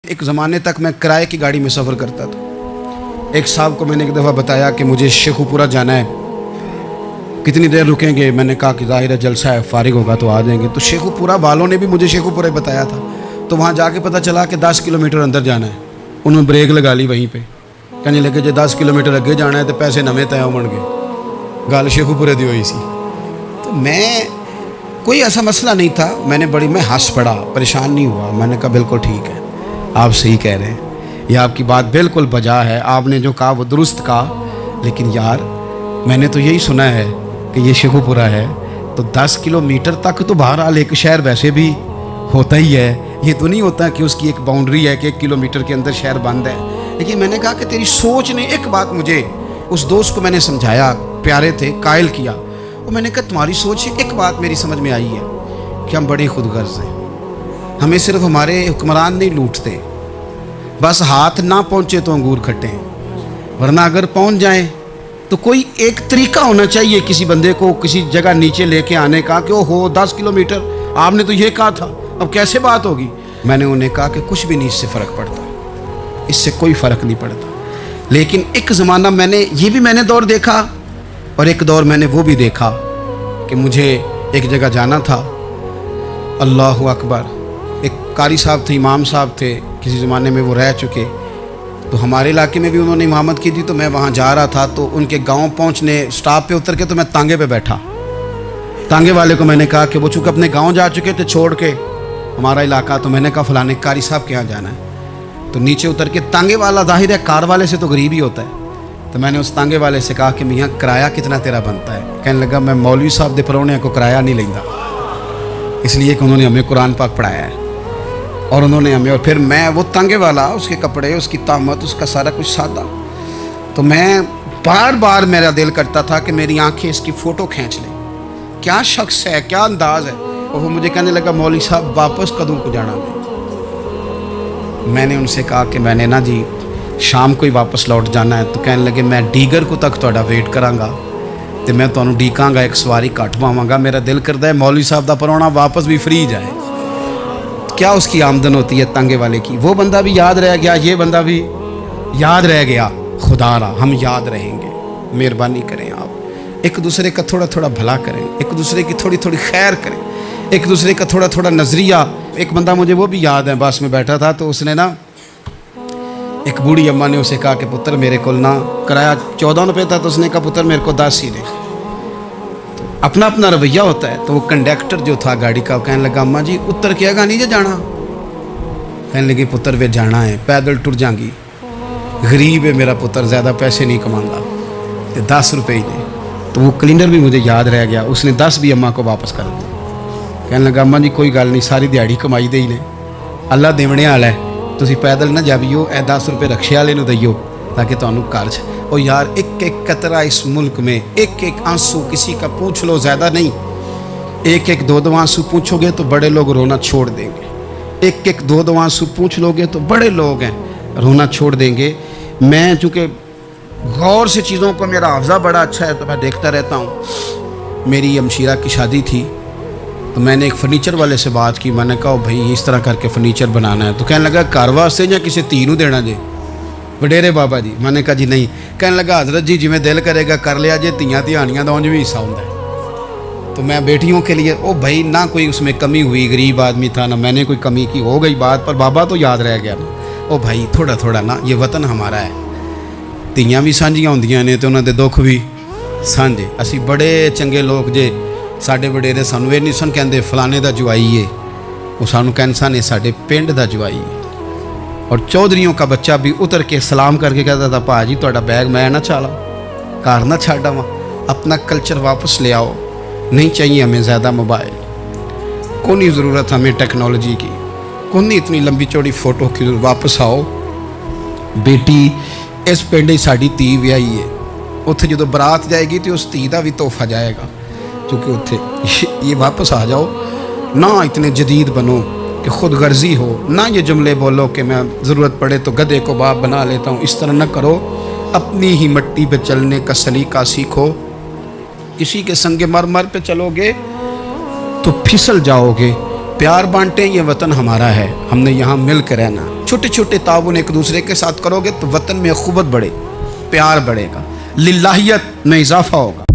एक ज़माने तक मैं किराए की गाड़ी में सफ़र करता था। एक साहब को मैंने एक दफ़ा बताया कि मुझे शेखुपुरा जाना है, कितनी देर रुकेंगे? मैंने कहा कि ज़ाहिर है जलसा है, फारिग होगा तो आ जाएंगे। तो शेखुपुरा वालों ने भी मुझे शेखुपुरा बताया था, तो वहाँ जाके पता चला कि 10 किलोमीटर अंदर जाना है। उन्होंने ब्रेक लगा ली वहीं पे, कहने लगे जो 10 किलोमीटर अगे जाना है तो पैसे नवे तय होण गए। गल शेखुपुरे दी हुई सी। तो मैं कोई ऐसा मसला नहीं था, मैं हंस पड़ा, परेशान नहीं हुआ। मैंने कहा बिल्कुल ठीक है, आप सही कह रहे हैं, ये आपकी बात बिल्कुल बजा है, आपने जो कहा वो दुरुस्त कहा। लेकिन यार मैंने तो यही सुना है कि ये शेखुपुरा है, तो 10 किलोमीटर तक तो बहरहाल एक शहर वैसे भी होता ही है। ये तो नहीं होता कि उसकी एक बाउंड्री है कि 1 किलोमीटर के अंदर शहर बंद है। लेकिन मैंने कहा कि तेरी सोच ने एक बात मुझे, उस दोस्त को मैंने समझाया, प्यारे थे, कायल किया। और मैंने कहा तुम्हारी सोच से एक बात मेरी समझ में आई है कि हम बड़े खुदगर्ज हैं। हमें सिर्फ हमारे हुक्मरान नहीं लूटते, बस हाथ ना पहुँचे तो अंगूर खट्टे हैं, वरना अगर पहुँच जाएं तो कोई एक तरीका होना चाहिए किसी बंदे को किसी जगह नीचे लेके आने का कि ओ हो 10 किलोमीटर आपने तो ये कहा था, अब कैसे बात होगी? मैंने उन्हें कहा कि कुछ भी नहीं इससे फ़र्क पड़ता, इससे कोई फ़र्क नहीं पड़ता। लेकिन एक ज़माना मैंने दौर देखा, और एक दौर मैंने वो भी देखा कि मुझे एक जगह जाना था। अल्लाहु अकबर। एक कारी साहब थे, इमाम साहब थे, किसी ज़माने में वो रह चुके, तो हमारे इलाके में भी उन्होंने इमामत की थी। तो मैं वहाँ जा रहा था, तो उनके गांव पहुँचने स्टॉप पे उतर के तो मैं तांगे पे बैठा। तांगे वाले को मैंने कहा कि वो चूँकि अपने गांव जा चुके थे छोड़ के हमारा इलाका, तो मैंने कहा फ़लाने कारी साहब के यहाँ जाना है। तो नीचे उतर के तांगे वाला, ज़ाहिर है कार वाले से तो गरीब ही होता है, तो मैंने उस तांगे वाले से कहा कि मियाँ किराया कितना तेरा बनता है? कहने लगा मैं मौलवी साहब दे परौने को किराया नहीं लेंदा, इसलिए कि उन्होंने हमें कुरान पाक पढ़ाया है और उन्होंने हमें। और फिर मैं वो तांगे वाला, उसके कपड़े, उसकी तामत, उसका सारा कुछ सादा, तो मैं बार बार मेरा दिल करता था कि मेरी आंखें इसकी फ़ोटो खींच लें, क्या शख्स है, क्या अंदाज़ है। और वो मुझे कहने लगा मौलवी साहब वापस कदों को जाना मैंने उनसे कहा कि मैंने ना जी शाम को ही वापस लौट जाना है। तो कहने लगे मैं डीगर को तक तुहाडा वेट करांगा तो मैं तुहानू डीकांगा, एक सवारी घट पावांगा। मेरा दिल करता है मौलवी साहब का परौना वापस भी फ्री जाए। क्या उसकी आमदन होती है तांगे वाले की? वो बंदा भी याद रह गया, ये बंदा भी याद रह गया। खुदा रहा हम याद रहेंगे। मेहरबानी करें आप, एक दूसरे का थोड़ा थोड़ा भला करें, एक दूसरे की थोड़ी थोड़ी खैर करें, एक दूसरे का थोड़ा थोड़ा नज़रिया। एक बंदा मुझे वो भी याद है, बस में बैठा था, तो उसने ना, एक बूढ़ी अम्मा ने उसे कहा कि पुत्र मेरे को ना किराया 14 रुपये था, तो उसने कहा पुत्र मेरे को 10 ही दे। तो अपना अपना रवैया होता है। तो वो कंडक्टर जो था गाड़ी का, कहने लगा अम्मा जी उतर के आगा नहीं जाना? कहने लगी पुत्र वे जाना है, पैदल टुर जाएंगी, गरीब है मेरा पुत्र, ज़्यादा पैसे नहीं कमांदा, तो 10 रुपये ही दे। तो वो क्लीनर भी मुझे याद रह गया, उसने 10 भी अम्मा को वापस कर दिया। कहने लगा अम्मा जी कोई गल नहीं, सारी दिहाड़ी कमाई दे ही ने, अल्लाह देवने वाला है, तुसी पैदल ना जावियो, 10 रुपये रक्शे वाले नूं दईओ ताकि तुहानू घर च। और यार एक एक कतरा इस मुल्क में, एक एक आंसू किसी का पूछ लो, ज़्यादा नहीं, एक एक दो आंसू पूछोगे तो बड़े लोग रोना छोड़ देंगे। एक एक दो आंसू पूछ लोगे तो बड़े लोग हैं रोना छोड़ देंगे। मैं चूँकि गौर से चीज़ों को, मेरा हाफ़ज़ा बड़ा अच्छा है तो मैं देखता रहता हूँ। मेरी अमशीरा की शादी थी तो मैंने एक फर्नीचर वाले से बात की, मैंने कहा भाई इस तरह करके फर्नीचर बनाना है। तो कहने लगा घर वास्ते या किसी धी नूं देना जे? वडेरे बाबा जी। मैंने कहा जी नहीं। कहने लगा हजरत जी जिमें दिल करेगा कर लिया जे, धियाँ धियानियाँ का उंज भी हिस्सा होता है। तो मैं बेटियों के लिए, ओ भाई ना कोई उसमें कमी हुई, गरीब आदमी था ना मैंने कोई कमी की, हो गई बात, पर बाबा तो याद रह गया ना। ओ भाई थोड़ा थोड़ा ना, ये वतन हमारा है, धियाँ भी सांझियाँ होंदियां ने तो उन्होंने दुख भी सांझे। असी बड़े चंगे लोग जे, साडे वडेरे सानू ये नहीं सन कहते फलाने का जवाई है, वो सानू कहन सन ये साडे पिंड का जवाई है। और चौधरीयों का बच्चा भी उतर के सलाम करके कहता था भाजी तुहाडा बैग मैं ना चाला, घर ना छाड़ आवां, अपना कल्चर वापस ले आओ, नहीं चाहिए हमें ज़्यादा मोबाइल, को नहीं ज़रूरत हमें टेक्नोलॉजी की, को नहीं इतनी लंबी चौड़ी फ़ोटो की, वापस आओ। बेटी इस पिंड साड़ी धी व्याही है, उत्थे जो बरात जाएगी तो उस धी का भी तोहफा जाएगा, क्योंकि उत्थे ये वापस आ जाओ ना, इतने जदीद बनो कि खुद गर्जी हो ना, ये जुमले बोलो कि मैं ज़रूरत पड़े तो गधे को बाप बना लेता हूँ, इस तरह न करो। अपनी ही मिट्टी पे चलने का सलीका सीखो, किसी के संगे मर मर पे चलोगे तो फिसल जाओगे। प्यार बांटे, ये वतन हमारा है, हमने यहाँ मिल कर रहना। छोटे छोटे ताउन एक दूसरे के साथ करोगे तो वतन में अखुवत बढ़े, प्यार बढ़ेगा, लिल्लाहियत में इजाफा होगा।